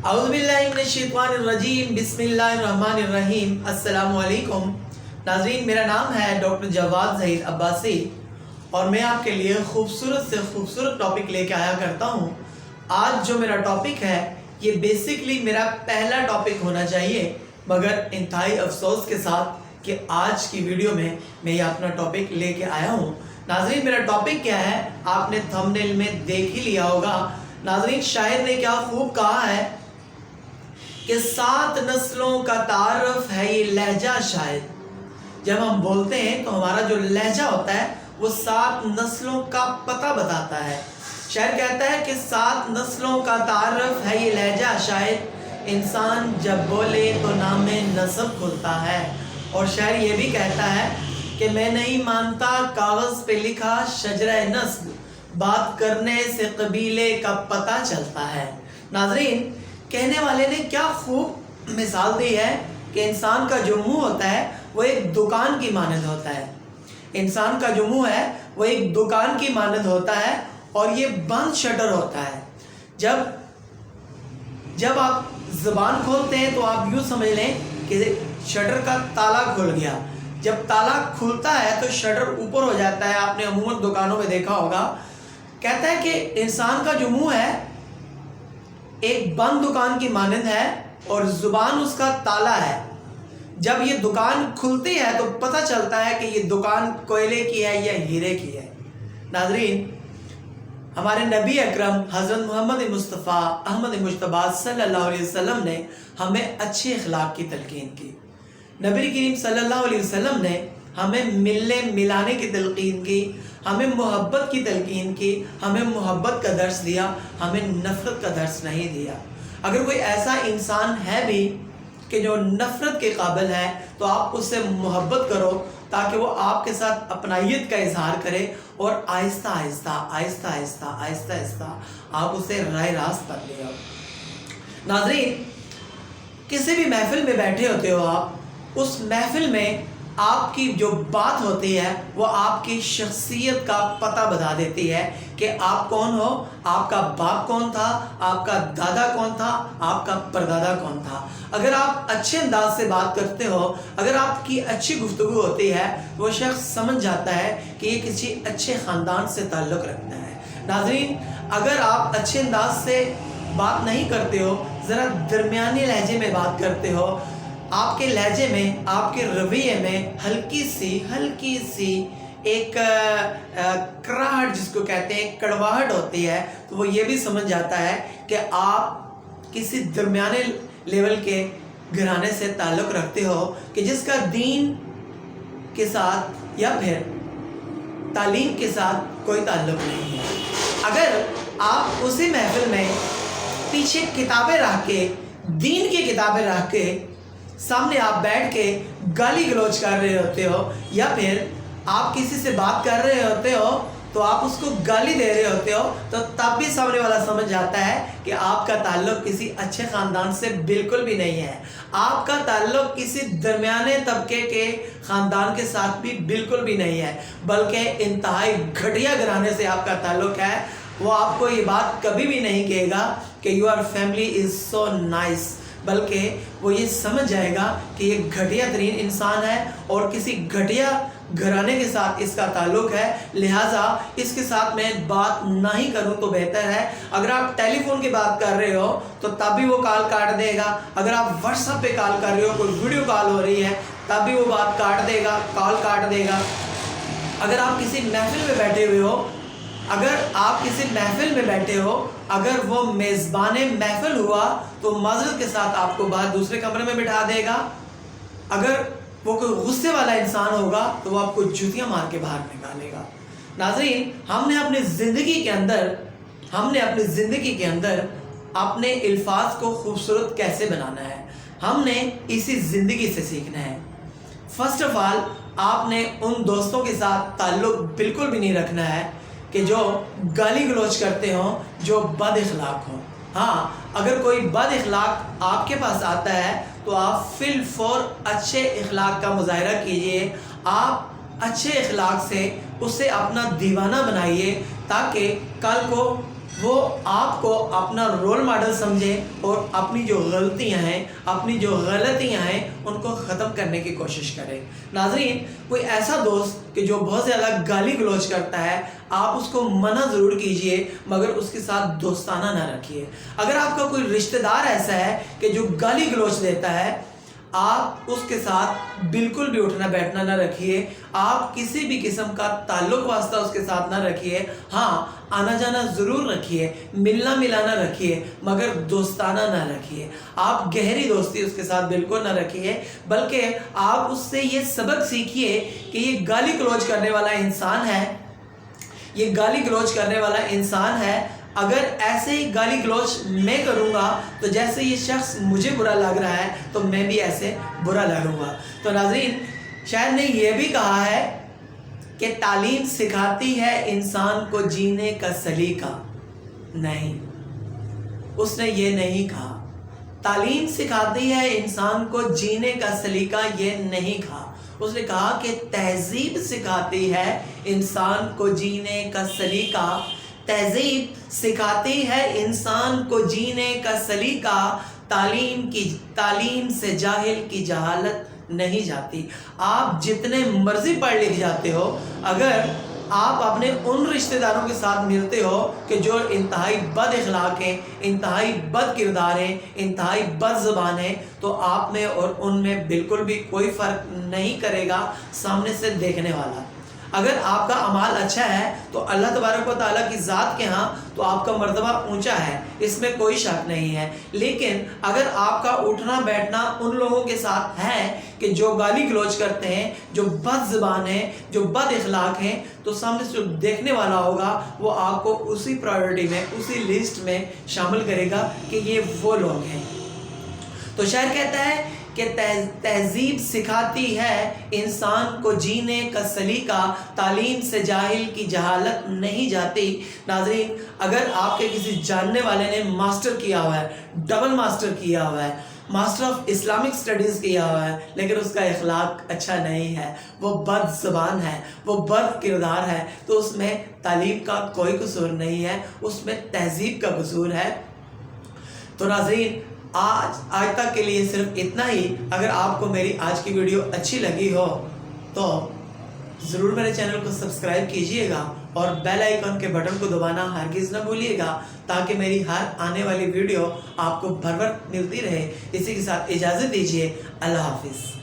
اعوذ باللہ من الشیطان الرجیم بسم اللہ الرحمن الرحیم۔ السلام علیکم ناظرین، میرا نام ہے ڈاکٹر جواد ظہیر عباسی اور میں آپ کے لیے خوبصورت سے خوبصورت ٹاپک لے کے آیا کرتا ہوں۔ آج جو میرا ٹاپک ہے یہ بیسکلی میرا پہلا ٹاپک ہونا چاہیے، مگر انتہائی افسوس کے ساتھ کہ آج کی ویڈیو میں یہ اپنا ٹاپک لے کے آیا ہوں۔ ناظرین، میرا ٹاپک کیا ہے آپ نے تھمبنیل میں دیکھ ہی لیا ہوگا۔ ناظرین، شاعر نے کیا خوب کہا ہے کہ 7 نسلوں کا تعارف ہے یہ لہجہ شاید۔ جب ہم بولتے ہیں تو ہمارا جو لہجہ ہوتا ہے وہ 7 نسلوں کا پتہ بتاتا ہے۔ شاعر کہتا ہے کہ 7 نسلوں کا تعارف ہے یہ لہجہ شاید، انسان جب بولے تو نام نسب کھلتا ہے۔ اور شاعر یہ بھی کہتا ہے کہ میں نہیں مانتا کاغذ پہ لکھا شجرہ نسب، بات کرنے سے قبیلے کا پتہ چلتا ہے۔ ناظرین، کہنے والے نے کیا خوب مثال دی ہے کہ انسان کا جو منہ ہوتا ہے وہ ایک دکان کی مانند ہوتا ہے۔ انسان کا جو منہ ہے وہ ایک دکان کی مانند ہوتا ہے اور یہ بند شٹر ہوتا ہے۔ جب آپ زبان کھولتے ہیں تو آپ یوں سمجھ لیں کہ شٹر کا تالا کھل گیا۔ جب تالا کھلتا ہے تو شٹر اوپر ہو جاتا ہے۔ آپ نے عموماً دکانوں میں دیکھا ہوگا۔ کہتا ہے کہ انسان کا جو منہ ہے ایک بند دکان کی مانند ہے اور زبان اس کا تالا ہے۔ جب یہ دکان کھلتی ہے تو پتہ چلتا ہے کہ یہ دکان کوئلے کی ہے یا ہیرے کی ہے۔ ناظرین، ہمارے نبی اکرم حضرت محمد مصطفیٰ احمد مجتبیٰ صلی اللہ علیہ وسلم نے ہمیں اچھے اخلاق کی تلقین کی۔ نبی کریم صلی اللہ علیہ وسلم نے ہمیں ملنے ملانے کی تلقین کی، ہمیں محبت کی تلقین کی، ہمیں محبت کا درس دیا، ہمیں نفرت کا درس نہیں دیا۔ اگر کوئی ایسا انسان ہے بھی کہ جو نفرت کے قابل ہے تو آپ اس سے محبت کرو تاکہ وہ آپ کے ساتھ اپنائیت کا اظہار کرے اور آہستہ آہستہ آہستہ آہستہ آہستہ آہستہ آپ اسے راہ راست پر لے آؤ۔ ناظرین، کسی بھی محفل میں بیٹھے ہوتے ہو آپ، اس محفل میں آپ کی جو بات ہوتی ہے وہ آپ کی شخصیت کا پتہ بتا دیتی ہے کہ آپ کون ہو، آپ کا باپ کون تھا، آپ کا دادا کون تھا، آپ کا پردادا کون تھا۔ اگر آپ اچھے انداز سے بات کرتے ہو، اگر آپ کی اچھی گفتگو ہوتی ہے تو وہ شخص سمجھ جاتا ہے کہ یہ کسی اچھے خاندان سے تعلق رکھتا ہے۔ ناظرین، اگر آپ اچھے انداز سے بات نہیں کرتے ہو، ذرا درمیانی لہجے میں بات کرتے ہو، آپ کے لہجے میں، آپ کے رویے میں ہلکی سی ایک کراہٹ جس کو کہتے ہیں کڑواہٹ ہوتی ہے، تو وہ یہ بھی سمجھ جاتا ہے کہ آپ کسی درمیانے لیول کے گھرانے سے تعلق رکھتے ہو کہ جس کا دین کے ساتھ یا پھر تعلیم کے ساتھ کوئی تعلق نہیں ہے۔ اگر آپ اسی محفل میں پیچھے کتابیں رکھ کے، دین کی کتابیں رکھ کے، سامنے آپ بیٹھ کے گالی گلوچ کر رہے ہوتے ہو یا پھر آپ کسی سے بات کر رہے ہوتے ہو تو آپ اس کو گالی دے رہے ہوتے ہو، تو تب بھی سامنے والا سمجھ جاتا ہے کہ آپ کا تعلق کسی اچھے خاندان سے بالکل بھی نہیں ہے۔ آپ کا تعلق کسی درمیانے طبقے کے خاندان کے ساتھ بھی بالکل بھی نہیں ہے، بلکہ انتہائی گھٹیا گھرانے سے آپ کا تعلق ہے۔ وہ آپ کو یہ بات کبھی بھی نہیں کہے گا کہ your family is so nice, بلکہ وہ یہ سمجھ جائے گا کہ یہ گھٹیا ترین انسان ہے اور کسی گھٹیا گھرانے کے ساتھ اس کا تعلق ہے، لہٰذا اس کے ساتھ میں بات نہ ہی کروں تو بہتر ہے۔ اگر آپ ٹیلی فون کی بات کر رہے ہو تو تب بھی وہ کال کاٹ دے گا۔ اگر آپ واٹس ایپ پہ کال کر رہے ہو، کوئی ویڈیو کال ہو رہی ہے، تب بھی وہ بات کاٹ دے گا، کال کاٹ دے گا۔ اگر آپ کسی محفل میں بیٹھے ہوئے ہو، اگر وہ میزبان محفل ہوا تو معذرت کے ساتھ آپ کو باہر دوسرے کمرے میں بٹھا دے گا۔ اگر وہ کوئی غصے والا انسان ہوگا تو وہ آپ کو جوتیاں مار کے باہر نکالے گا۔ ناظرین، ہم نے اپنی زندگی کے اندر اپنے الفاظ کو خوبصورت کیسے بنانا ہے، ہم نے اسی زندگی سے سیکھنا ہے۔ فرسٹ آف آل، آپ نے ان دوستوں کے ساتھ تعلق بالکل بھی نہیں رکھنا ہے کہ جو گالی گلوچ کرتے ہوں، جو بد اخلاق ہوں۔ ہاں، اگر کوئی بد اخلاق آپ کے پاس آتا ہے تو آپ فی الفور اچھے اخلاق کا مظاہرہ کیجئے۔ آپ اچھے اخلاق سے اسے اپنا دیوانہ بنائیے تاکہ کل کو وہ آپ کو اپنا رول ماڈل سمجھے اور اپنی جو غلطیاں ہیں، اپنی جو غلطیاں ہیں ان کو ختم کرنے کی کوشش کرے۔ ناظرین، کوئی ایسا دوست کہ جو بہت زیادہ گالی گلوچ کرتا ہے، آپ اس کو منع ضرور کیجئے مگر اس کے ساتھ دوستانہ نہ رکھیے۔ اگر آپ کا کوئی رشتہ دار ایسا ہے کہ جو گالی گلوچ دیتا ہے، آپ اس کے ساتھ بالکل بھی اٹھنا بیٹھنا نہ رکھیے، آپ کسی بھی قسم کا تعلق واسطہ اس کے ساتھ نہ رکھیے۔ ہاں، آنا جانا ضرور رکھیے، ملنا ملانا رکھیے مگر دوستانہ نہ رکھیے۔ آپ گہری دوستی اس کے ساتھ بالکل نہ رکھیے، بلکہ آپ اس سے یہ سبق سیکھیے کہ یہ گالی گلوچ کرنے والا انسان ہے، یہ گالی گلوچ کرنے والا انسان ہے۔ اگر ایسے ہی گالی گلوچ میں کروں گا تو جیسے یہ شخص مجھے برا لگ رہا ہے تو میں بھی ایسے برا لگوں گا۔ تو ناظرین، شاعر نے یہ بھی کہا ہے کہ تعلیم سکھاتی ہے انسان کو جینے کا سلیقہ، نہیں، اس نے یہ نہیں کہا۔ تعلیم سکھاتی ہے انسان کو جینے کا سلیقہ، یہ نہیں کہا۔ اس نے کہا کہ تہذیب سکھاتی ہے انسان کو جینے کا سلیقہ، تہذیب سکھاتی ہے انسان کو جینے کا سلیقہ، تعلیم سے جاہل کی جہالت نہیں جاتی۔ آپ جتنے مرضی پڑھ لکھ جاتے ہو، اگر آپ اپنے ان رشتہ داروں کے ساتھ ملتے ہو کہ جو انتہائی بد اخلاق ہیں، انتہائی بد کردار ہیں، انتہائی بد زبان ہیں، تو آپ میں اور ان میں بالکل بھی کوئی فرق نہیں کرے گا سامنے سے دیکھنے والا۔ اگر آپ کا اعمال اچھا ہے تو اللہ تبارک و تعالیٰ کی ذات کے ہاں تو آپ کا مرتبہ اونچا ہے، اس میں کوئی شک نہیں ہے۔ لیکن اگر آپ کا اٹھنا بیٹھنا ان لوگوں کے ساتھ ہے کہ جو گالی گلوچ کرتے ہیں، جو بد زبان ہیں، جو بد اخلاق ہیں، تو سامنے سے جو دیکھنے والا ہوگا وہ آپ کو اسی پرائیورٹی میں، اسی لسٹ میں شامل کرے گا کہ یہ وہ لوگ ہیں۔ تو شاعر کہتا ہے کہ تہذیب سکھاتی ہے انسان کو جینے کا سلیقہ، تعلیم سے جاہل کی جہالت نہیں جاتی۔ ناظرین، اگر آپ کے کسی جاننے والے نے ماسٹر کیا ہوا ہے، ڈبل ماسٹر کیا ہوا ہے، ماسٹر آف اسلامک سٹڈیز کیا ہوا ہے، لیکن اس کا اخلاق اچھا نہیں ہے، وہ بد زبان ہے، وہ بد کردار ہے، تو اس میں تعلیم کا کوئی قصور نہیں ہے، اس میں تہذیب کا قصور ہے۔ تو ناظرین، آج تک کے لیے صرف اتنا ہی۔ اگر آپ کو میری آج کی ویڈیو اچھی لگی ہو تو ضرور میرے چینل کو سبسکرائب کیجئے گا اور بیل آئیکن کے بٹن کو دبانا ہرگز نہ بھولیے گا، تاکہ میری ہر آنے والی ویڈیو آپ کو بھر وقت ملتی رہے۔ اسی کے ساتھ اجازت دیجیے، اللہ حافظ۔